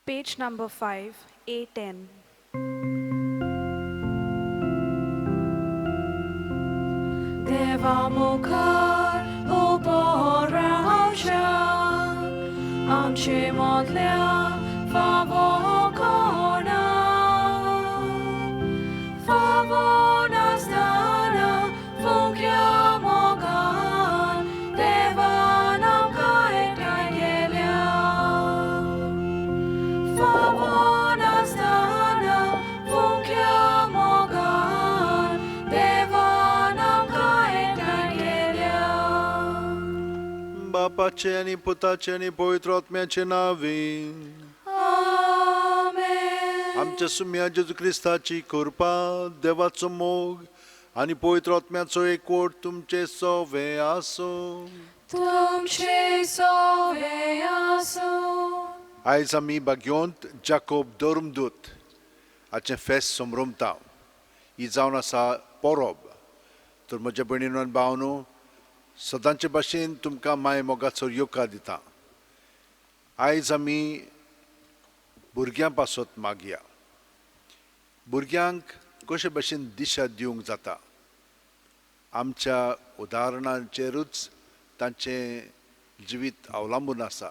Page number 5, A10. Devamukar uporausia, amche modlia favokona, favona stana funkia mogan, devanam kaetangelia, favona stana funkia mogan, devanam kaetangelia. बापाचे आणि पुताचे आणि पवित्र आत्म्याचे नावे Amen. आमच्या सुम्या जेजू ख्रिस्ताची कृपा देवाचो मोग आणि पवित्र आत्म्याचो एकवट तुमचे सवे आसो. Tumche soveaso. आयज आमी बाग्योंत जाकोब दोरमदूत हाचें फेस्त समरमता. ही जावन आसा परब. तर म्हज्या भयणीनो आनी भावनो, सदांचे भाशेन तुमकां माय मोगाचो येवकार दिता. आयज आमी भुरग्यां पासत मागया. भुरग्यांक कशे भाशेन दिशा दिवंक जाता. आमच्या उदाहरणांचेरूच तांचें जिवीत अवलंबून आसा.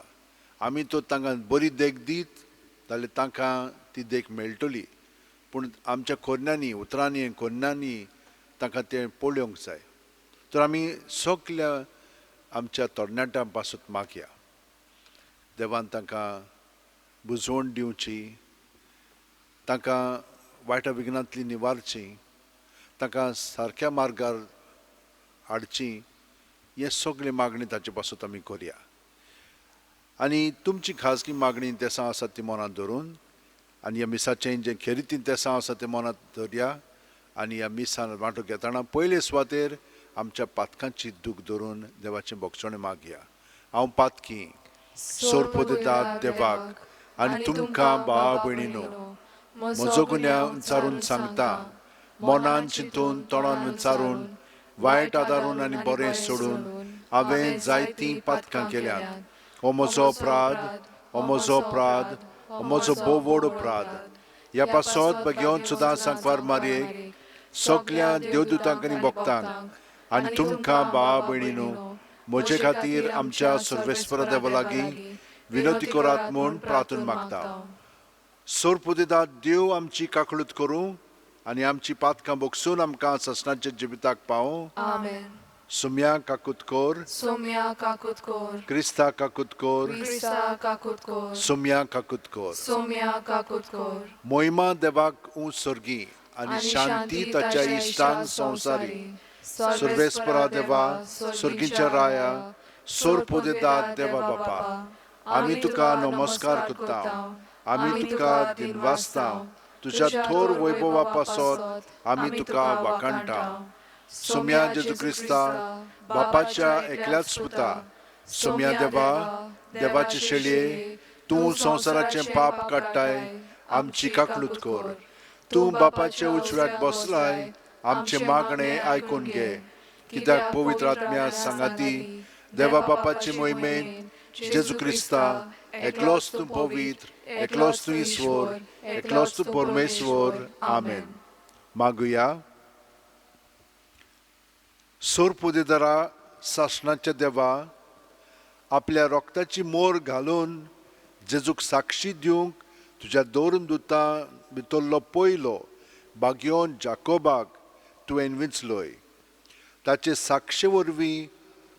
आमी तो तांकां बरी देख दीत जाल्यार तांकां ती देख मेळटली. पूण आमच्या खोर्न्यांनी उतरांनी खोर्न्यांनी तांकां तें पळोवंक जाय. तर आमी सगल्या आमच्या तरणाट्यां पासत मागया. देवान तांकां बुजवण दिवची, तांकां वायटा विघ्नांतली निवारची, तांकां सारक्या मार्गार हाडची. हे सगळे मागणी ताचे पासत आमी करया. आनी तुमची खाजगी मागणी तेसां आसा ती मनांत धरून आनी ह्या मिसाचें जें खेरीतीन तेसां आसा तें मनांत धरया. आनी ह्या मिसान वांटो घेतना पयले सुवातेर आमच्या पातकांची दूख धरून देवाचें भोगसणें मागया. हांव पातकी सोरपोदितात देवाक आनी तुमकां भाव भयणीनो, म्हजो गुन्यांव विचारून सांगता. मनान चिंतून तोंडान विचारून वायट आदारून आनी बरें सोडून हांवें जायतीं पातकां केल्यात. हो म्हजो अपराध, हो म्हजो अपराध, हो म्हजो भोव व्हड अपराध. ह्या पासत बेगीन सुद्दां सांकवार मारयेक सगल्या देवदूतांक आनी भक्तांक आनी तुमकां भाव भयणीनो, म्हजे खातीर आमच्या सर्वेस्पर देवा लागीं विनोती करात म्हूण प्रार्थना मागता. सोरपुदिदाद देव आमची काकळूत करूं आनी आमची पातकां भोगसून आमकां ससनाच्या जिविताक पावूं. Amen. सुम्या काकूत कोर, Somya kakutkor. क्रिस्ता काकूत कोर, Krista kakutkor. सुम्या काकूत कोर. Somya kakutkor. मोहिमा देवाक सर्गी आनी शांती ताच्या इश्टांक संवसारी. सर्वेस्परा देवा, सर्गीच्या राया, सोरपोदिदाद देवा बापा, आमी तुका नमस्कार करता. आमी तुका दिनवासता. तुज्या थोर वैभवा पासत आमी तुका वाखाणटा. सुम्या जेजू क्रिस्ता, बापाच्या एकल्याच पुता, सुम्या देवा, देवाचे शेळये, तूं संवसाराचें पाप काडटाय, आमची काकळूत कोर. तूं बापाच्या उजव्याक बसलाय, आमचें मागणें आयकून घे. कित्याक पवित्र आत्म्या सांगाती देवा बापाचे मोहिमेंत जेजू क्रिस्ता, एकलोच तूं पवित्र, एकलोच तूं ईश्वर, एकलोच तूं परमेश्वर. आमेन. मागुया. सोरपुदिदारा सासणाच्या देवा, आपल्या रोगताची मोर घालून जेजूक साक्षी दिवंक तुज्या दोरमदूतां भितरलो पयलो बाग्योन जाकोबाक तुवें विंचलोय. ताचे साक्षे वरवीं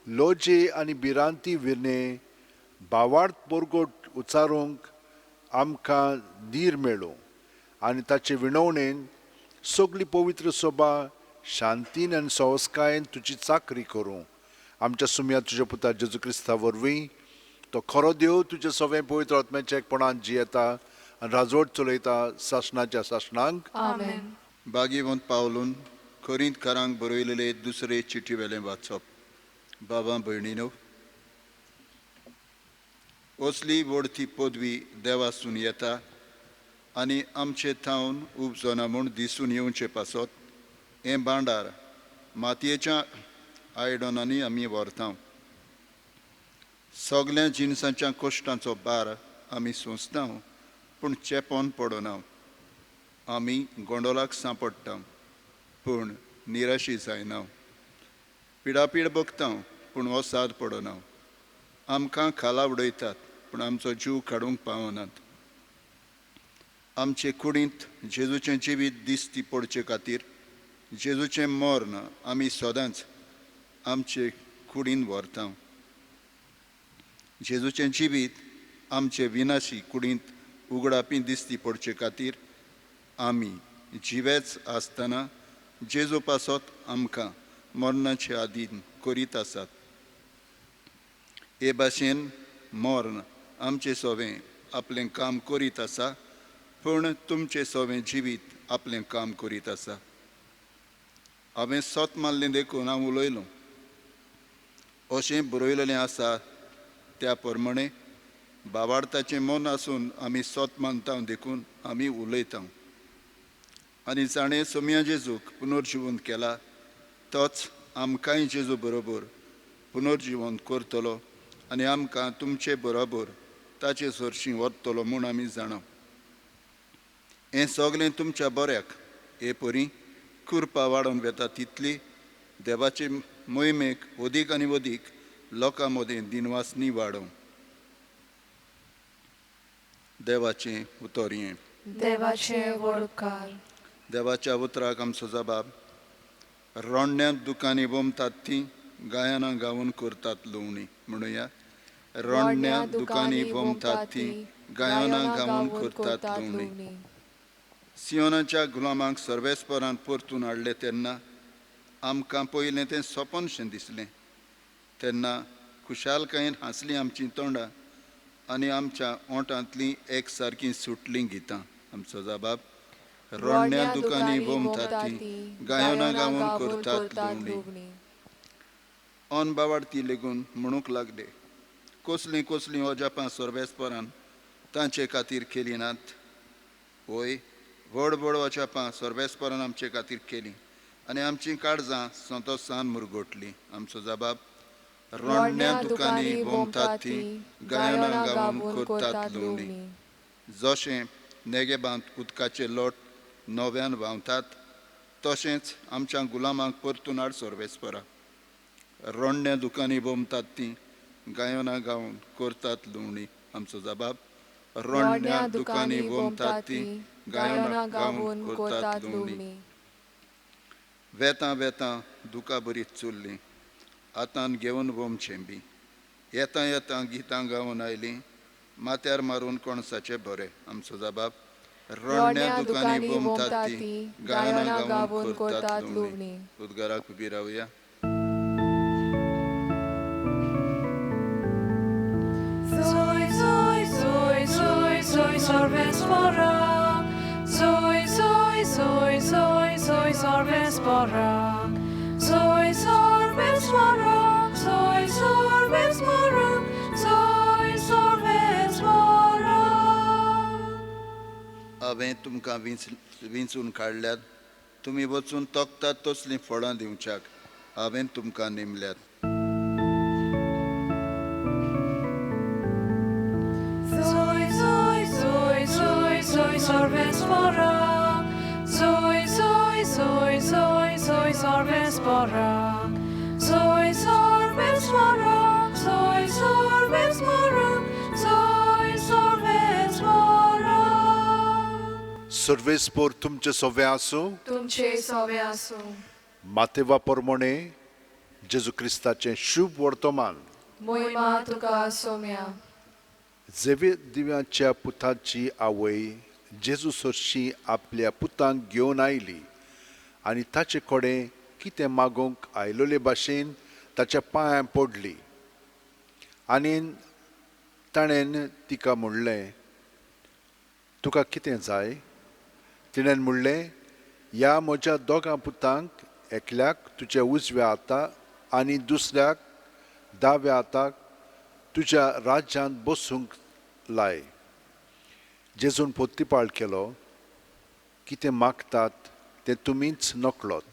लोजे आनी भिरांती विर्णे भावार्थ परगोट उचारूंक आमकां धीर मेळ्ळो. आनी ताचे विणवणेन सगली पवित्र सभा शांतीन आनी संस्कायेन तुजी चाकरी करूं. आमच्या सुम्या तुज्या पुता जेजू क्रिस्ता वरवीं तो खरो देव तुजें सगळें पवित्र आत्म्याच्या एकपणान जियेता आनी राजवट चलयता सासणाच्या सासणांक. Amen. भाग्यवंत पावलून कोरिंतकारांक बरयलेले दुसरे चिटी वेलें वाचप. बाबा भयणीनो, असली व्हडती पदवी देवासून येता आनी आमचे थावन उपजना म्हूण दिसून येवचे पासत हें भांडार मातयेच्या आयदनांनी आमी व्हरता. सगल्या जिनसांच्या कश्टांचो भार आमी सोंसता पूण चेपोन पडना. आमी गोंडोलाक सांपडटा पूण निराशी जायना. पिडापीड भोगता पूण ओसाद पडना. आमकां खाला उडयतात पूण आमचो जीव काडूंक पावनात. आमचे कुडींत जेजूचें जिवीत दिसती पडचे खातीर जेजूचें मरण आमी सदांच आमचे कुडींत व्हरता. जेजूचें जिवीत आमचे विनाशी कुडींत उगडापी दिसती पडचे खातीर आमी जिवेच आसतना जेजू पासत आमकां मरणाचे आधीन करीत आसात. हे भाशेन मरण आमचे सोवें आपलें काम करीत आसा पूण तुमचें सोवें जिवीत आपलें काम करीत आसा. हांवें सोत मारलें देखून हांव उलयलों. अशें बरयलेलें आसा त्या प्रमाणे भावार्थाचें मन आसून आमी सोत मानता देखून आमी उलयता. आनी जाणें सोम्या जेजूक पुनर्जिवंत केला तोच आमकांय जेजू बरोबर पुनर्जिवंत करतलो आनी आमकां तुमचे बरोबर ताचे सरशीं व्हरतलो म्हूण आमी जाणा. हें सगलें तुमच्या बऱ्याक हे परी कृपा वाडोवन वेता तितली देवाचे मोहिमेक अदीक आनी अदीक लोकां मदें दिनवासनी वाडोवं. देवाचें उतर हें. देवाचे वळखार. देवाच्या उतराक आमचो जबाब. रोंडण्यांत दुकानी वमतात तीं गायनां गावून करतात लुवणी. म्हणुया. रोंडण्यांत दुकानी वमतात तीं गायनां गावून करतात लुवणी. सियोनाच्या गुलामांक सर्वेस्परान परतून हाडलें तेन्ना आमकां पयलें तें सोंपोनशें दिसलें. तेन्ना खुशालकायेन हांसलीं आमचीं तोंडां आनी आमच्या ओंठांतलीं एक सारकीं सुटलीं गितां. आमचो जबाब. रोंडण्या दुकानी वमतात तीं गायनां गावून करतात लुवणी. ओन बावार्थी लेगून म्हणूंक लागले कसलीं कसलीं ओजापां सर्वेस्परान तांचे खातीर केलीं नात. वय व्हड व्हड ओजापां सर्वेस्परान आमचे खातीर केलीं आनी आमचीं काळजां संतोशान मुरगोटलीं. आमचो जबाब. रोंडण्या दुकानी वमतात तीं गायनां गावून करतात लुवणी. जशें नेगेबांत उदकाचे लोट नव्यान व्हांवतात तशेंच आमच्या गुलामांक परतून हाड सर्वेस्परा. रोंडण्या दुकानी वमतात तीं गायनां गावून करतात लुवणी. आमचो जबाब. रोंडण्या दुकानी वमतात तीं गायनां गावून करतात लुवणी. वेतां वेतां दुकां बरीं चुरलीं आतां घेवन वमचें बी. येतां येतां गितां गावून आयलीं माथ्यार मारून कोणसाचें बरें. आमचो जबाब. रोंडण्या दुकानी वमतात तीं गायनां गावून करतात लुवणी. उद्गाराक उबी रावया. Soy, soy, soy, soy, soy Sorvespora. Soy, soy, soy, soy, soy Sorvespora. Soy Sorvespora. Soy Sorvespora. Soy Sorvespora. हांवें तुमकां विंचून काडल्यात. तुमी वचून तोखतात तसलीं फळां दिवच्याक हांवें तुमकां नेमल्यात. Soy, soy, soy, soy, soy Sorvespora. Soy, soy, soy, soy, soy Sorvespora. Soy Sorvespora. Soy Sorvespora. Soy Sorvespora. सर्वेस्पोर तुमचे सोवे आसूं. तुमचे सोवे आसूं. मातेवा प्रमाणे जेजू क्रिस्ताचें शुभ वर्तमान. मोहिमा तुका सोम्या. दिव्याच्या पुताची आवय जेजू सरशी आपल्या पुतांक घेवन आयली आनी ताचे कडेन कितें मागूंक आयलोले भाशेन ताच्या पांयां पडली आनी ताणें तिका म्हणलें तुका कितें जाय. तिणें म्हणलें ह्या म्हज्या दोगां पुतांक एकल्याक तुज्या उजव्या हाता आनी दुसऱ्याक दाव्या हाताक तुज्या राज्यांत बसूंक लाय. जेजून पोत्तीपाळ केलो कितें मागतात तें तुमीच नकळोत.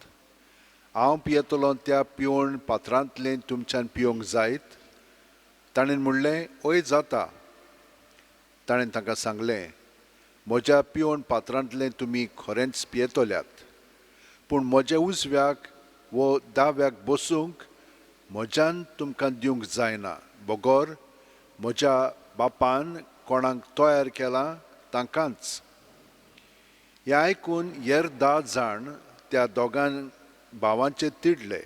हांव पियेतलो त्या पिवण पात्रांतलें तुमच्यान पिवंक जायत. ताणें म्हणलें ओय जाता. ताणें ताका सांगलें म्हज्या पिवण पात्रांतलें तुमी खरेंच पियेतल्यात पूण म्हज्या उजव्याक वो दाव्याक बसूंक म्हज्यान तुमकां दिवंक जायना बोगोर म्हज्या बापान कोणाक तयार केलां तांकांच. हें आयकून हेर 10 जाण त्या दोगां भावांचेर तिडले.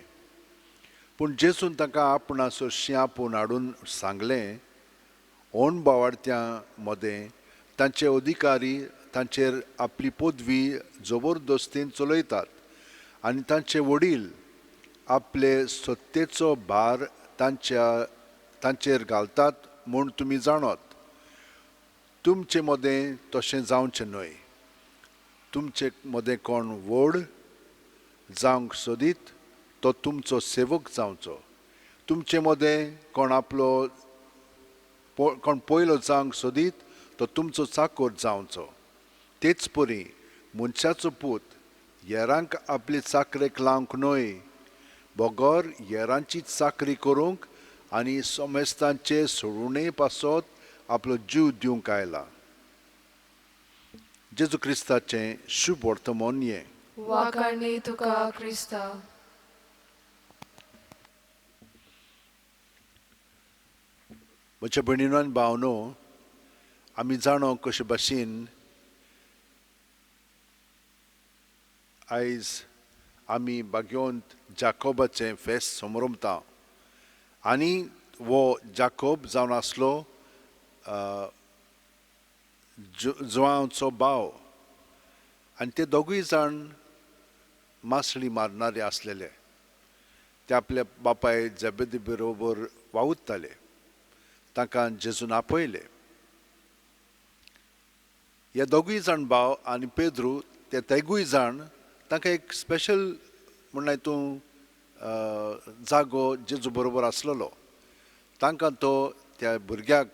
पूण जेसून तांकां आपणाचो शिंयापून हाडून सांगलें, ओन बोवाड्यां मदें तांचे अधिकारी तांचेर आपली पदवी जबरदस्तीन चलयतात आनी तांचे वडील आपले सत्तेचो भार तांचेर घालतात म्हूण तुमी जाणोत. तुमचे मदें तशें जावचें न्हय. तुमचे मदें कोण व्हड जावंक सोदीत तो तुमचो सेवक जावचो. तुमचे मदें कोण पयलो जावंक सोदीत तो तुमचो चाकर जावचो. तेच परी मनशाचो पूत हेरांक आपली चाकरेक लावंक न्हय बोगोर हेरांची चाकरी करूंक आनी सोमेस्तांचे सोडूणे पासत आपलो जीव दिवंक आयला. जेजू क्रिस्ताचें शुभ वर्तमान हें. वाखाणणी तुका क्रिस्ता. म्हज्या भयणीनो आनी भावनो, आमी जाणो कशे भाशेन आयज आमी बागेंत जाकोबाचें फेस्त समोरमता आनी वो जाकोब जावन आसलो जुआंवचो भाव आनी ते दोगूय जाण मासळी मारणारे आसलेले. ते आपल्या बापाय जेबेदी बरोबर वावुरताले. तांकां जेजून आपयले. हे दोगूय जाण भाव आनी पेद्रू ते तेगूय जाण तांकां एक स्पेशल म्हणल्यार हितून जागो जेजू बरोबर आसलेलो. तांकां तो त्या भुरग्याक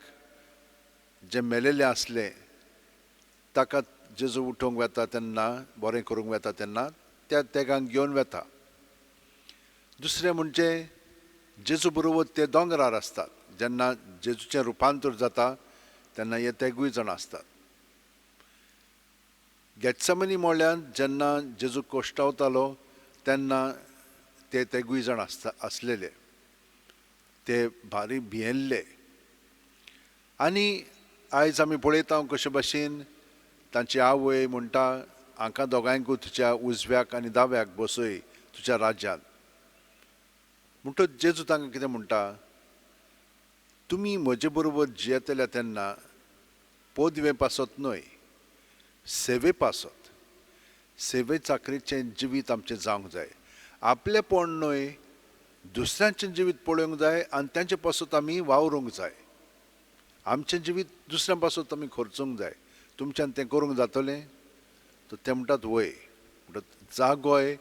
जे मेलेले आसले ताका जेजू उठोवंक वेता तेन्ना बरें करूंक वेता तेन्ना त्या तेगांक घेवन वेता. दुसरें म्हणजे जेजू बरोबर ते दोंगरार आसतात. जेन्ना जेजूचें रुपांतर जाता तेन्ना हे तेगूय जाण आसतात. गेत्सेमनी मोळ्यान जेन्ना जेजू कोश्टावतालो तेन्ना ते तेगूय जाण आसलेले. ते भारी भियेल्ले. आनी आयज आमी पळयता कशे भाशेन तांची आवय म्हणटा, हांकां दोगांयकूय तुज्या उजव्याक आनी दाव्याक बसय तुज्या राज्यांत. म्हणटच जेजू तांकां कितें म्हणटा, तुमी म्हजे बरोबर जियेतले तेन्ना पदवे पासत न्हय, सेवे पासत. सेवे चाकरीचें जिवीत आमचें जावंक जाय. आपलेपण न्हय, दुसऱ्यांचें जिवीत पळोवंक जाय आनी तांचे पासत आमी वावरूंक जाय. आमचें जिवीत दुसऱ्यां पासत आमी खर्चूंक जाय. तुमच्यान तें करूंक जातलें? तो ते म्हणटात वय. म्हणटात जागोय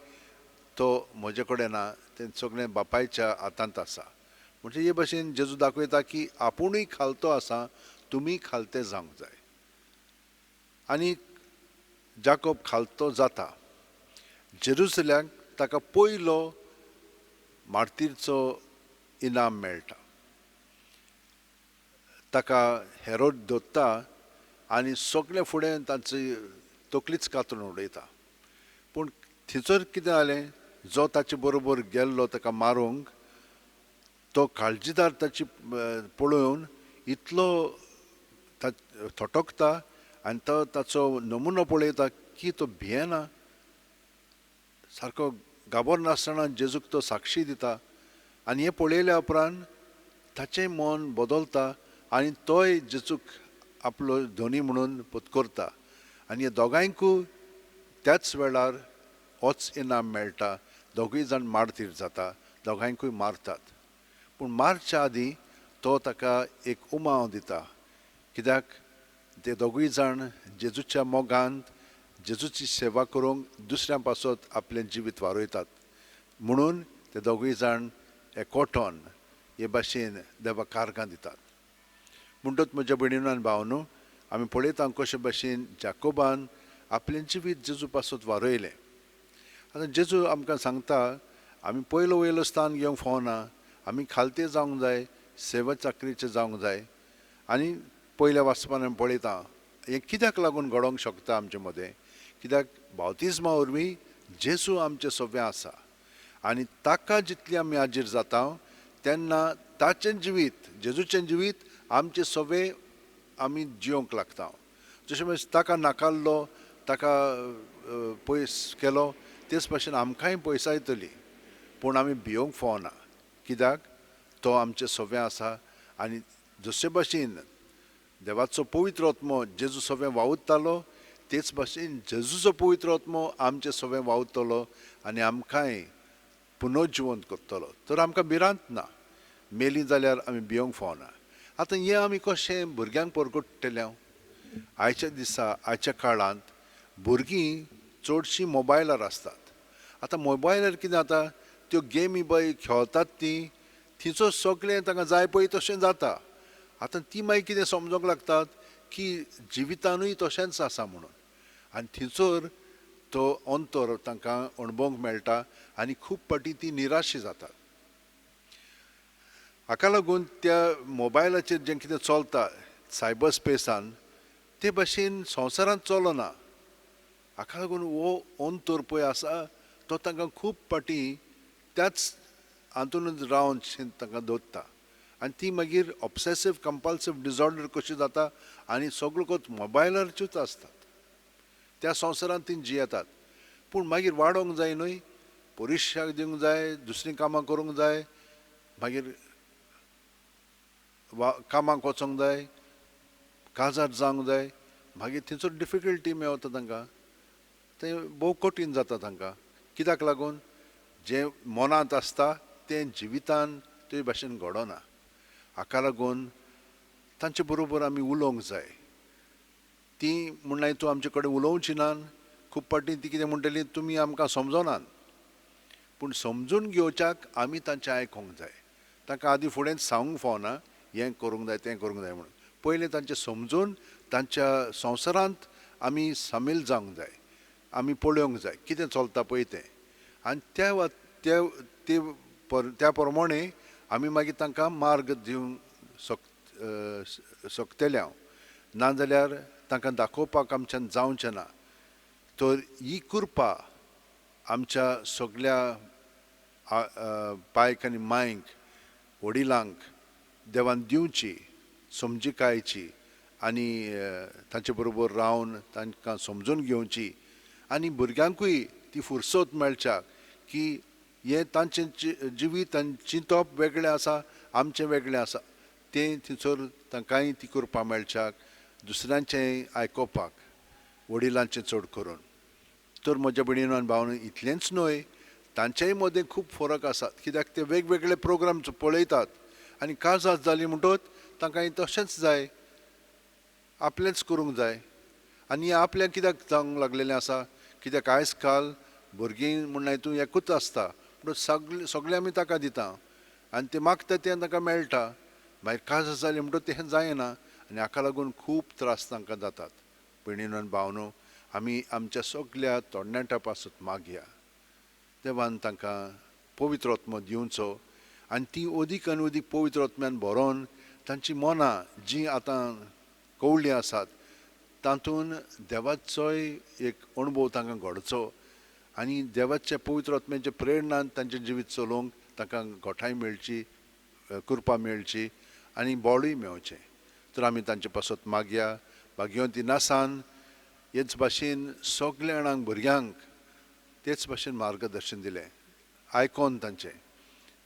तो म्हजे कडेन ना, तें सगळें बापायच्या हातांत आसा. म्हणजे हे भाशेन जेजू दाखयता की आपुणूय खालतो आसा, तुमी खालते जावंक जाय. आनी जाकोब खालतो जाता. जेरुसल्याक ताका पयलो मार्तीरचो इनाम मेळटा. ताका हेरोद धरता आनी सगळे फुडें ताची तकलीच कातरून उडयता. पूण थंयसर कितें जालें, जो ताचे बरोबर गेल्लो ताका मारूंक, तो काळजीदार ताची पळोवन इतलो थटकता आनी तो ताचो नमुनो पळयता की तो भियेना. सारको गाबरनासतना जेजूक तो साक्षी दिता. आनी हें पळयल्या उपरांत ताचें मन बदलता आनी तोय जेजूक आपलो धनी म्हणून पत्करता. आनी हे दोगांयकूय त्याच वेळार होच इनाम मेळटा. दोगूय जाण मार्तीर जाता, दोगांयकूय मारतात. पूण मारच्या आदीं तो ताका एक उमाव दिता. कित्याक ते दोगूय जाण जेजूच्या मोगांत जेजूची सेवा करूंक दुसऱ्यां पासत आपलें जिवीत वारोयतात. म्हणून ते दोगूय जाण एकवटोन हे भाशेन देवाक कारगां दितात. म्हणटच म्हज्या भयणीनो आनी भावनो, आमी पळयता कशे भाशेन जाकोबान आपलें जिवीत जेजू पासत वारयलें. आतां जेजू आमकां सांगता, आमी पयलो वयलो स्थान घेवंक फावना, आमी खालते जावंक जाय, सेवा चाकरीचे जावंक जाय. आनी पयल्या वाचपान आमी पळयता हें कित्याक लागून घडोवंक शकता आमचे मदें कित्याक बावतिजमा वरवीं जेजू आमचें सवें आसा आनी ताका जितली आमी हाजीर जाता तेन्ना ताचें जिवीत जेजूचें जिवीत आमचें सवें आमी जियोंक लागता जशें म्हणजे ताका नाकारलो ताका पयस केलो तेच भशेन आमकांय पयसा येतली पूण आमी भियोंक फावना कित्याक तो आमचें सवें आसा आनी जशे भशेन देवाचो पवित्र आत्मो जेजू सवें वावुरतालो तेच भशेन जेजूचो पवित्र आत्मो आमचें सवें वावुरतलो आनी आमकांय पुनर्जिवंत करतलो तर आमकां भिरांत ना मेली जाल्यार आमी भियोंक फावना आतां हें आमी कशें भुरग्यांक परगट्टलें आयच्या दिसा आयच्या काळांत भुरगीं चडशीं मोबायलार आसतात आतां मोबायलार कितें जाता त्यो गेमी पळय खेळटात थंयचो सगळें तांकां जाय पळय तशें जाता आतां ती मागीर कितें समजूंक लागतात की जिवितानूय तशेंच आसा म्हणून आनी थंयसर तो अंतर तांकां अणभवंक मेळटा आनी खूब फावटी ती निराशी जातात हाका लागून त्या मोबायलाचेर जें कितें चलता सायबर स्पेसान ते भशेन संवसारांत चलना हाका लागून हो अंतर पळय आसा तो तांकां खूब फावटी त्याच हातूंत रावन तांकां दवरता आनी ती मागीर ऑब्सेसीव कंपल्सिव डिजॉर्डर कशी जाता आनी सगळो कोच मोबायलारच्योच आसतात त्या संवसारांत ती जियेतात पूण मागीर वाडोवंक जाय न्हय परिक्षा दिवंक जाय दुसरीं कामां करूंक जाय मागीर कामाक वचोंक जाय काजार जावंक जाय मागीर थंयचो डिफिकल्टी मेळता तांकां तें भोव कठीण जाता तांकां कित्याक लागून जें मनांत आसता तें जिवितान ते भाशेन घडोना हाका लागून तांचे बरोबर आमी उलोवंक जाय ती म्हणल्यार तूं आमचे कडेन उलोवची ना खूब फावटी ती कितें म्हणटली तुमी आमकां समजोनात पूण समजून घेवच्याक आमी तांचें आयकूंक जाय तांकां आदीं फुडें सांगूंक फावना हें करूंक जाय तें करूंक जाय म्हणून पयलें तांचें समजून तांच्या संवसारांत आमी सामील जावंक जाय आमी पळोवंक जाय कितें चलता पळय तें आनी त्या प्रमाणे आमी मागीर तांकां मार्ग दिवंक शकतले नाजाल्यार तांकां दाखोवपाक आमच्यान जावचें ना तर ही कृपा आमच्या सगळ्या पायक आनी मांयक वडिलांक देवान दिवची समजिकायेची आनी तांचे बरोबर रावन तांकां समजून घेवची आनी भुरग्यांकूय ती फुरसत मेळच्याक की हें तांचें जिवीत आनी चिंतप वेगळें आसा आमचें वेगळें आसा तें थंयसर तांकांय ती कृपा मेळच्याक दुसऱ्यांचें आयकोपाक वडिलांचें चड करून तर म्हज्या भयणीनो आनी भावांनो इतलेंच न्हय तांच्याय मदें खूब फरक आसात कित्याक ते वेगवेगळे प्रोग्राम पळयतात आनी काजार जाली म्हणटच तांकां तशेंच जाय आपलेंच करूंक जाय आनी आपल्याक कित्याक जावंक लागलेलें आसा कित्याक आयज काल भुरगीं म्हणल्यार हितून एकूच आसता पूण सगळें आमी ताका दिता आनी तें मागता तें ताका मेळटा मागीर काजार जाली म्हणटच तें जायना आनी हाका लागून खूब त्रास तांकां जातात भयणीनो आनी भावनो आमी आमच्या सगळ्या तरणाट्या पासून मागया देवान तांकां पवित्र आत्मो दिवचो आनी ती अदीक आनी अदीक पवित्र आत्म्यान भरोवन तांची मनां जीं आतां कवळीं आसात तातूंत देवाचोय एक अणभव तांकां घडचो आनी देवाच्या पवित्र आत्म्याच्या प्रेरणान तांचें जिवीत चलोवंक तांकां घोटाय मेळची कृपा मेळची आनी बळूय मेळचें तर आमी तांचे पासत मागया भाग्यवंती नासान हेच भाशेन सगळ्या जाणांक भुरग्यांक तेच भाशेन मार्गदर्शन दिलें आयकोन तांचें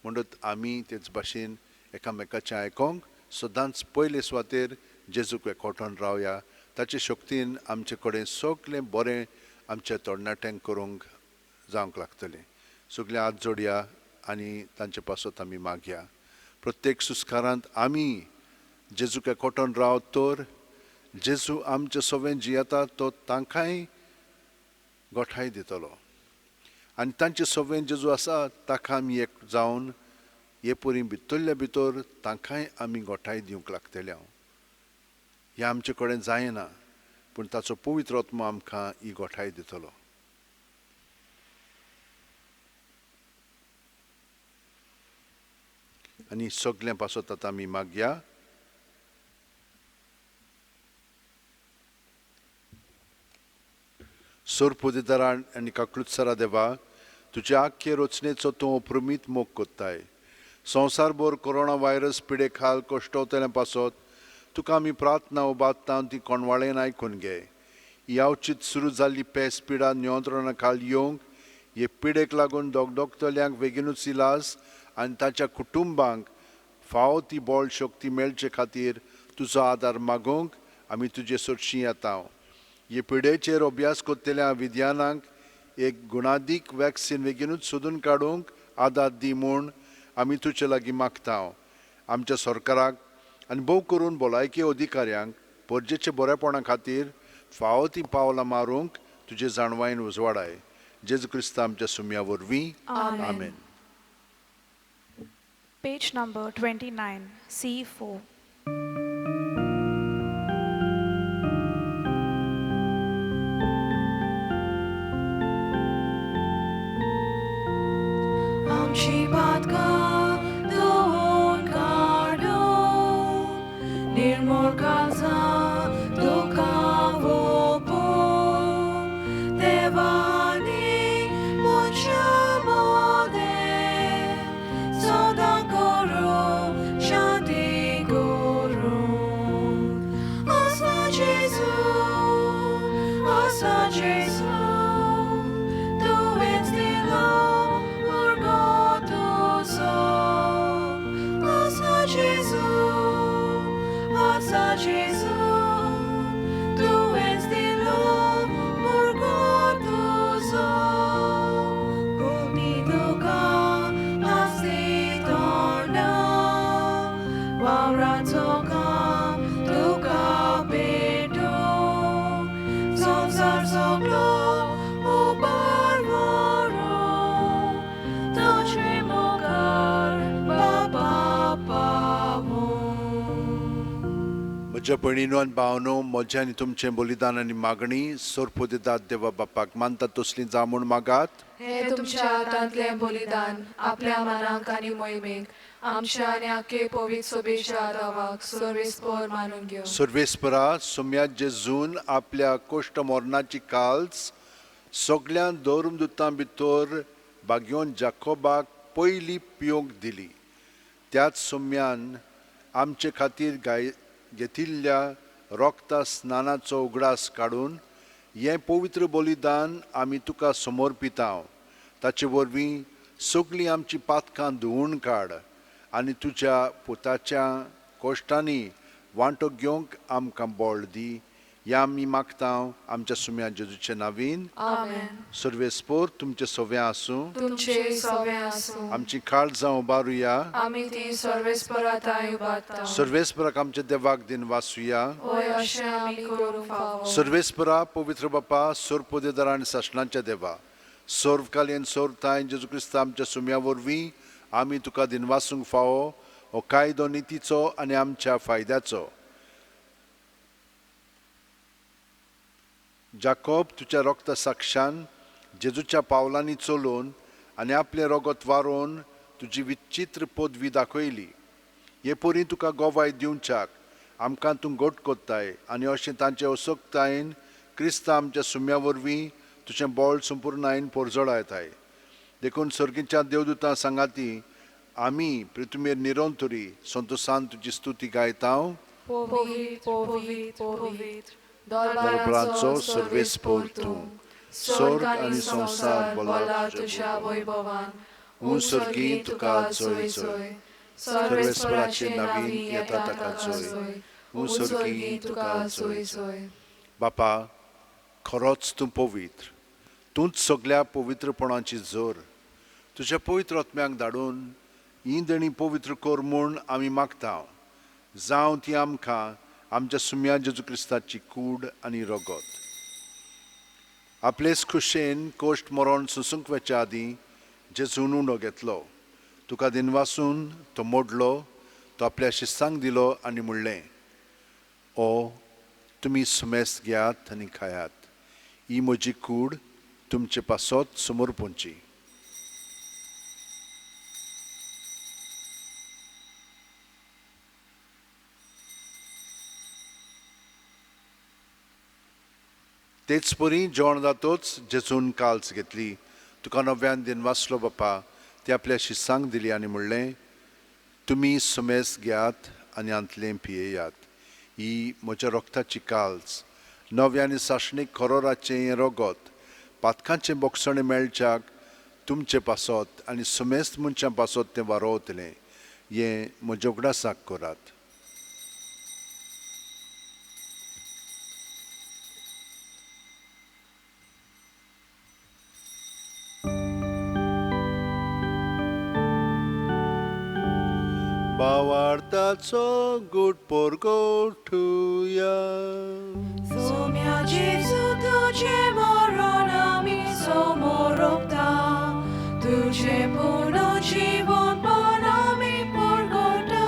म्हणटच आमी तेच भाशेन एकामेकाचें आयकोंक सदांच पयले सुवातेर जेजूक एकवटून रावया ताचे शक्तीन आमचे कडेन सगळें बरें आमच्या तरणाट्यांक करूंक जावंक लागतलें सगळें हात जोडया आनी तांचे पासत आमी मागया प्रत्येक सुस्कारांत आमी जेजूक एकवटून रावत तर जेजू आमचे सवें जियेता तो तांकांय गोठाय दितलो आनी तांचे सवें जेजू आसा ताका आमी एक जावन हे परी भितरल्या भितर तांकांय आमी गोठाय दिवंक लागतले हें आमचे कडेन जायना पूण ताचो पवित्र आत्मो आमकां ही गोठाय दितलो आनी सगळ्यां पासत आतां आमी मागया सोर पोदेदारा आनी काकळुत्सरा देवा तुज्या आख्खे रचनेचो तूं अप्रमीत मोग कोत्ताय संवसारभर कोरोना व्हायरस पिडे खाल कश्टवतल्या पासत तुका आमी प्रार्थना उबारता ती कोणवाळेन आयकून घे यावचीत सुरू जाल्ली पेस पिडा नियंत्रणा खाल येवंक हे पिडेक लागून दोगदोगतल्यांक बेगीनूच इलाज आनी ताच्या कुटुंबांक फावो ती बळ शक्ती मेळचे खातीर तुजो आदार मागूंक आमी तुजे सोडशी येता हे पिडेचेर अभ्यास कोत्तेल्या विद्यानांक एक गुणादीक वॅक्सीन बेगीनूच सोदून काडूंक आदार दी म्हूण आमी तुजे लागीं मागता आमच्या सरकाराक आनी भोव करून भलायकी अधिकाऱ्यांक परजेचे बरेपणा खातीर फावो ती पावलां मारूंक तुजे जाणवायेन उजवाडाय जेजू क्रिस्त आमच्या सुम्या वरवीं आमेन. Page number 29, C4. आमची पातका दोन काढो निर्मळ काळजा तुका वोपो देवानी मोच्या मोदे सदां करो शांती करो आसा जेजू तुवेंच दिलो Gesù, tu és dilo morgotuso, uniduca asitona, wauratoka tuka bedo, sonsar soglo ubarvoro, tochimogar baba pavo. म्हज्या भयणीनो आनी भावनो म्हजें आनी तुमचें बलिदान आनी मागणी सोर पोदेदाद देवा बापाक मानता तसलीं जा म्हूण मागात हे तुमच्या हातांतलें बलिदान आपल्या मनाक आनी मोहिमेक आमच्या आनी आख्खे पवित्र सभेच्या आदावाक सर्वेस्पर मानून घेवं. सर्वेस्परा सोम्या जेजून आपल्या कोश्ट मरणाची काल्स सगळ्या दोरमदुतां भितर बागयोन जाकोबाक पयली पियोंक दिली त्याच सोम्यान आमचे खातीर घेतिल्ल्या रोगता स्नानाचो उगडास काडून हें पवित्र बलिदान आमी तुका समर्पिता ताचे वरवीं सगळीं आमची पातकां धुवून काड आनी तुज्या पुताच्या कोश्टांनी वांटो घेवंक आमकां बळ दी ह्या आमी मागता आमच्या सुम्या जेजूचे नांवीन आमेन. सर्वेस्पर तुमचे सव्या आसूं तुमचे सवे आसूं आमची काळजां उबारुया आमी ती सर्वेस्पराताय उबारता. सर्वेस्पराक आमच्या देवाक दिन वासुया होय अशें आमी करूंक फावो. सर्वेस्परा पवित्र बापा सोर पोदेदारा आनी सासणांच्या देवा सोर्वकालीन सोरताय जेजू क्रिस्त आमच्या सुम्या वरवीं आमी तुका दिन वासूंक फावो हो कायदो नितीचो आनी आमच्या फायद्याचो जाकोब तुज्या रोगता साक्षान जेजूच्या पावलांनी चलून आनी आपलें रोगत वारोवन तुजी विचित्र पदवी दाखयली हे परी तुका गोवाय दिवच्याक आमकां तूं घट कोत्ताय आनी अशें तांचे असोक्तायेन क्रिस्त आमच्या सुम्या वरवीं तुजें बळ संपूर्णायेन परजळायताय देखून सर्गीच्या देवदूतां सांगाती आमी पृथ्वीर निरंतरी संतोशान तुजी स्तुती गायता दरबारांचो सर्वेस्पर तूं स्वर्ग आनी संसार बोला तुज्या वैभवान सर्गी तुका जय जय सर्वेस्पराचे नांवीन येता ताका जय सर्गी तुका जय जय बापा खरोच तूं पवित्र तूंच सगळ्या पवित्रपणाची जोर तुज्या पवित्र आत्म्याक धाडून ही देणी पवित्र कर म्हूण आमी मागता जावं ती आमकां आमच्या सुम्या जेजू क्रिस्ताची कूड आनी रगत आपलेच खुशेन कोश्ट मरण सुसूंक वचे आदीं जेजून उंडो घेतलो तुका दिनवासून तो मोडलो तो आपल्या शिस्तांक दिलो आनी म्हणलें ओ तुमी सुमेस्त घेयात आनी खायात ही म्हजी कूड तुमचे पासत समर्पूंची तेच परी जेवण जातोच जेजून काल्स घेतली. तुका नव्यान दिन वाचलो बापा ते आपल्या शिसांक दिली आनी म्हणलें, तुमी सुमेस घेयात आनी अंतलें पियेयात. ही म्हज्या रोगताची काल्स, नव्यानी साशणीक खरोराचें रगत, पातकांचें बोगसणें मेळच्याक तुमचें पासत आनी सुमेस्त मनशां पासत तें वारोवतलें. हें म्हज्या उगडासाक करात. Bawartaco good porgotuja. Sumia Jesu Tucie moron ami somoropta, Tucie puno żywot po nami porgota,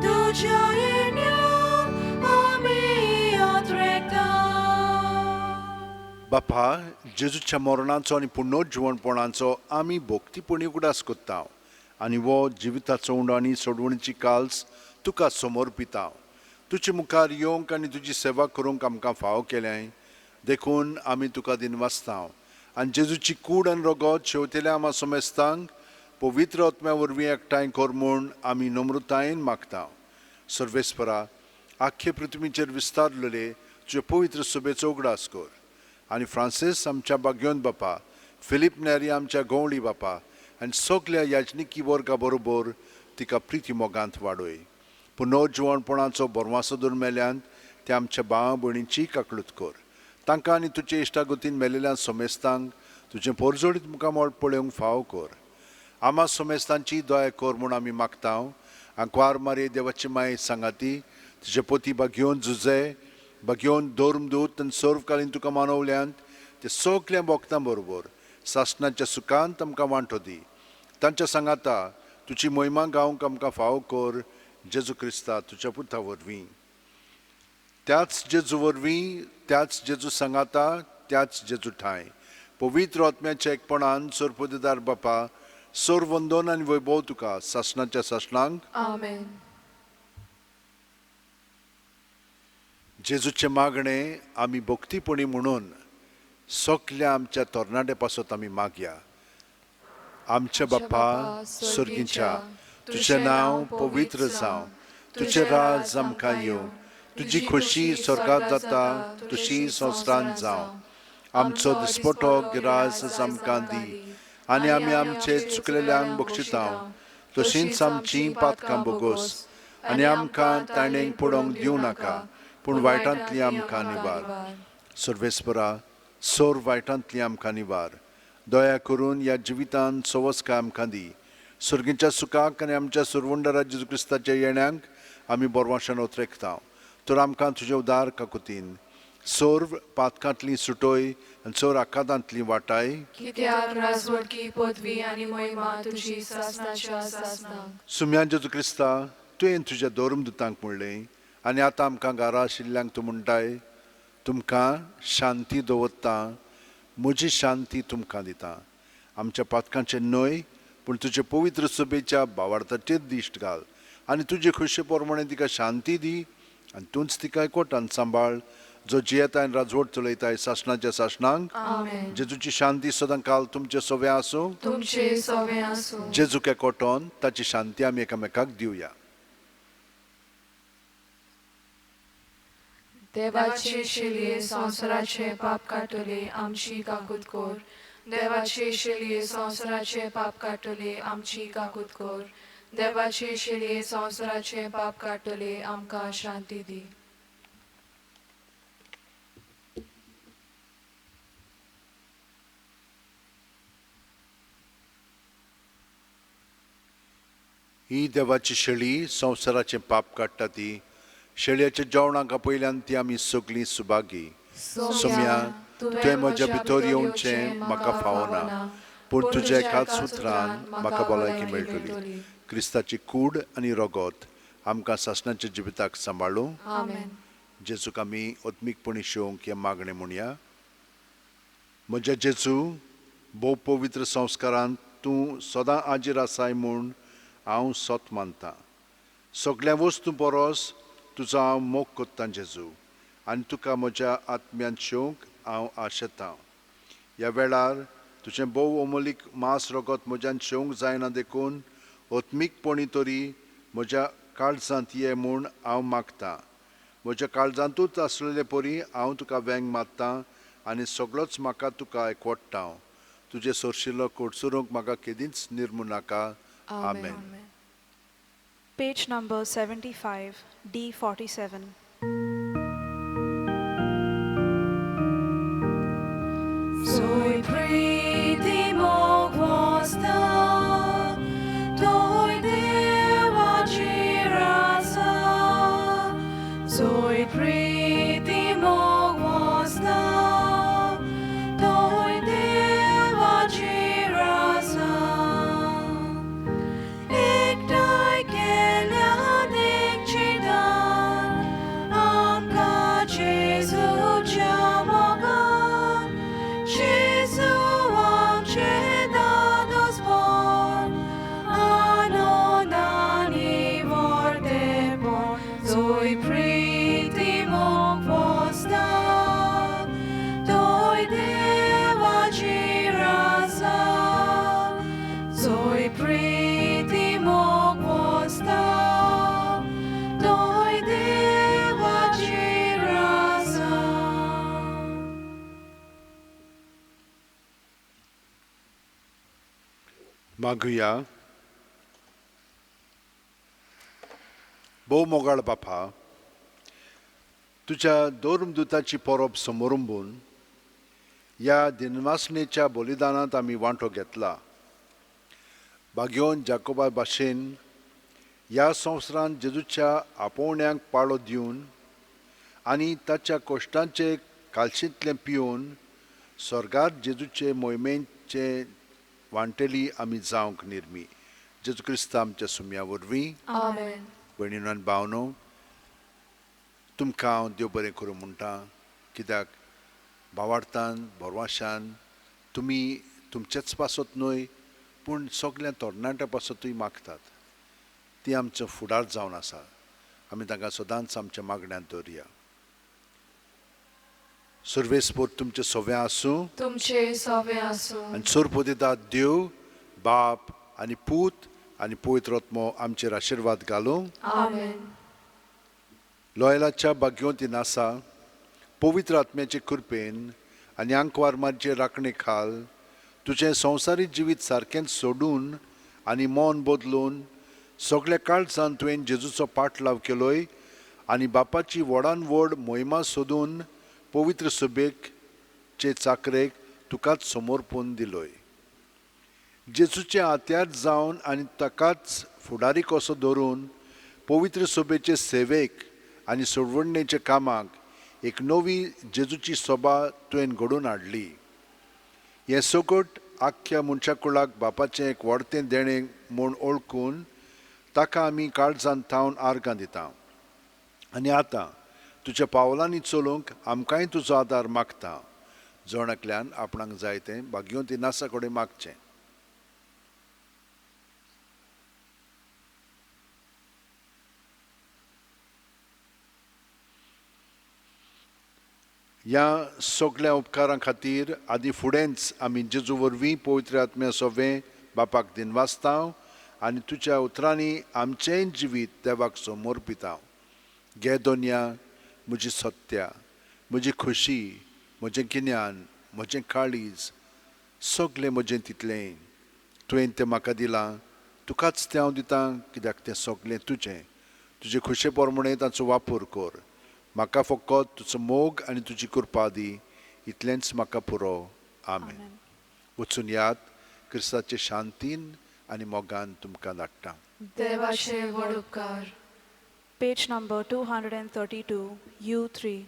Tucia jenia ami otrekta. बापा जेजूच्या मरणाचो आनी पुनर्जीवनपणाचो आमी भोक्तीपणी उगडास कोत्ता आनी वो जिविताचो उंडो आनी सोडवणीची काल्स तुका समर्पिता. तुजे मुखार येवंक आनी तुजी सेवा करूंक आमकां फाव केलें देखून आमी तुका दिनवासता आनी जेजूची कूड आनी रगत शेवतेल्या आमा समेस्तांक पवित्र आत्म्या वरवीं एकठांय कर म्हूण आमी नम्रतायेन मागता. सर्वेस्परा आख्खे पृथ्वीचेर विस्तारलेले तुजे पवित्र सुबेचो उगडास कर आनी फ्रांसीस आमच्या बाग्योन बापा, फिलीप नेरी आमच्या गवळी बापा आनी सगल्या याजनिकी वर्गा बरोबर तिका प्रिती मोगांत वाडय. पुनर्जीवनपणाचो बरवासो धरून मेल्यांत ते आमच्या भाव भयणींची काकळूत कर. तांकां आनी तुजे इश्टागतीन मेलेल्या समेस्तांक तुजें परजोडीत मुखामळ पळोवंक फाव कर. आमा समेस्तांची दया कर म्हूण आमी मागता. आंकवार मारे देवाची माय सांगाती तुजे पोती बाग्योन झुजे बाग्योन दोर्मदूत आनी सर्वकालीन तुका मानवल्यांत ते सगल्या भक्तां बरोबर सासणाच्या सुखांत आमकां वांटो दी. तांच्या सांगाता तुजी महिमा गावंक आमकां फाव कर. जेजू क्रिस्ता तुज्या पुता वरवीं, त्याच जेजू वरवीं, त्याच जेजू सांगाता, त्याच जेजू ठाय पवित्र आत्म्याच्या एकपणान सर्वपदीदार बापा सर्व वंदन आनी वैभव तुका सासणाच्या सासणांक. Amen. जेजूचे मागणे आमी भक्तीपणी म्हणून सगल्या आमच्या तरणाटे पासत आमी मागया. आमच्या बाप्पा स्वर्गीच्या, तुजें नांव पवित्र जावं, तुजें राज आमकां येवं, तुजी खोशी स्वर्गांत जाता तशी संवसारांत जावं. आमचो दिसपटो गिरास आमकां दी आनी आमी आमचे चुकलेल्यांक बक्षिता तशींच आमचीं पातकां बोगोस आनी आमकां ताणेंक पडोवंक दिवं नाका पूण वायटांतली आमकां निवार. सर्वेस्परा सोर वायटांतली आमकां निवार. दया करून ह्या जिवितांत सवस्काय आमकां दी. सर्गीच्या सुखाक आनी आमच्या सुरवंडरा जेजू क्रिस्ताच्या येण्याक आमी बोरवाशान उतरेकता. तर आमकां तुजे उदार काकुतीन सोर्व पातकांतली सुटोय आनी सोर आकांतांतली वाटाय. कित्याक राजवटकी पदवी आनी महिमा तुजी सासणाच्या सासणांक. सुम्या जेजू क्रिस्ता तुवें तुज्या दोरमदुतांक म्हणलें आनी आतां आमकां घरा आशिल्ल्यांक तूं म्हणटाय, तुमकां शांती दवरता, म्हजी शांती तुमकां दिता. आमच्या पातकांचें न्हय पूण तुजे पवित्र सभेच्या भावार्थाचेर दिश्ट घाल आनी तुजे खुशे प्रमाणे तिका शांती दी आनी तूंच तिका एकवटान सांबाळ जो जियेताय आनी राजवट चलयताय सासणाच्या सासणांक. Amen. जेजूची शांती सदां काल तुमचे सोवे आसूं. तुमचे सवे आसूं. जेजूक एकवटोन ताची शांती आमी एकामेकाक दिवया. देवाचे शेलये संवसाराचे पाप काटले आमची काकूत कोर. देवाचे शेलये संवसाराचे पाप काटले आमची काकूत कोर. देवाचे शेलये संवसाराचे पाप काटले आमकां शांती दी. ही देवाची शेळी संवसाराचें पाप काडटा ती. शेळयेच्या जेवणाक पयल्यान ती आमी सगळीं सुभागी. सोम्या तुवें म्हज्या भितर येवचें म्हाका फावना पूण तुज्या एकाच सुत्रान म्हाका भलायकी मेळटली. क्रिस्ताची कूड आनी रगत आमकां सासणाच्या जिविताक सांबाळूं. Amen. जेजूक आमी ओत्मीकपणी शिवंक हें मागणें म्हणया. म्हज्या जेजू, भोव पवित्र संस्कारांत तूं सदां आजीर आसाय म्हूण हांव सोत मानतां. सगळ्या वस्तू परस तुजो हांव मोग कोत्तां जेजू आनी तुका म्हज्या आत्म्यान शेवंक हांव आशेतां. ह्या वेळार तुजें भोव अमोलीक मांस रगत म्हज्यान शेवंक जायना देखून ओत्मीकपणी तरी म्हज्या काळजांत ये म्हूण हांव मागतां. म्हज्या काळजांतूच आसलेले परी हांव तुका वेंग मारतां आनी सगळोच म्हाका तुका एकवटटां. तुजे सोरशिल्लो कोडसुरूंक म्हाका केदींच निर्मू नाका. आमेन. Page number 75, D47. Zoi priti mogwasta, toi devaci rasa. Zoi priti mogwasta, toi devaci rasa. Ektai kelia dekchidan, amka Jesu jamogan. Jesu amche dados bon, anonani vortepon. Zoi priti mogwasta, toi devaci rasa. Zoi priti mogwasta, toi devaci rasa. मागुया. भोव मोगाळ बापा, तुज्या दोरमदुताची परब समोरुंबून ह्या दिनवासनेच्या बलिदानांत आमी वांटो घेतला. भाग्योन जाकोबा भाशेन ह्या संवसारांत जेजूच्या आपोवण्यांक पाळो दिवन आनी ताच्या कोश्टांचे कालशींतलें पिवन स्वर्गांत जेजूचे मोहिमेचे वांटेली आमी जावंक निर्मी. जेजू क्रिस्त आमच्या सुमया वरवीं. Amen. भयणीनो आनी भावनो, तुमकां हांव देव बरें करूं म्हणटा. कित्याक भावार्थान बोरवाशान तुमी तुमचेच पासत न्हय पूण सगल्या तरणाट्या पासतूय मागतात. ती आमचो फुडार जावन आसा. आमी तांकां सदांच आमच्या मागण्यांत दवरया. सर्वेस्पोर तुमचे सवें आसूं तुमचे सवे आसूं. आनी सोरपोदिता देव बाप आनी पूत आनी पवित्र आत्मो आमचेर आशिर्वाद घालूं. Amen. लॉयलाच्या भाग्योंतीन आसा पवित्र आत्म्याचे कृपेन आनी आंकवारमाचे राखणे खाल तुजें संवसारी जिवीत सारकेंच सोडून आनी मन बदलून सगळे काळजान तुवें जेजूचो पाटलाव केलोय आनी बापाची व्हडान व्हड मोहिमा सोदून पवित्र सभेक चे चाकरेक तुकाच समर्पण दिलोय. जेजूचे आत्यार जावन आनी ताकाच फुडारी कसो धरून पवित्र सभेचे सेवेक आनी सोडवणेच्या कामाक एक नवी जेजूची सभा तुवें घडोवन हाडली. हें सगट आख्ख्या मनशा कुळाक बापाचें एक व्हडतें देणें म्हूण ओळखून ताका आमी काळजांत थावन आर्गां दिता. आनी आतां तुज्या पावलांनी चलूंक आमकांय तुजो आदार मागता. जोणाकल्यान आपणाक जाय तें भाग्योंती नासा कडेन मागचें. ह्या सगळ्या उपकारां खातीर आदी फुडेंच आमी जेजू वरवीं पवित्र आत्म्या सवें बापाक दिनवासतांव आनी तुज्या उतरांनी आमचेंय जिवीत देवाक समर्पितांव. घे दोनया म्हजी सत्या, म्हजी खुशी, म्हजें गिन्यान, म्हजें काळीज, सगळें म्हजें तितलें तुवें तें म्हाका दिलां. तुकाच तें हांव दितां कित्याक तें सगळें तुजें. तुजे खुशे पोरमणे ताचो वापर कर. म्हाका फकत तुजो मोग आनी तुजी कृपा दी. इतलेंच म्हाका पुरो. आमेन. वचून याद क्रिस्ताचे शांतीन आनी मोगान तुमकां धाडटा. देवाचे व्हड उपकार. Page number 232, U3.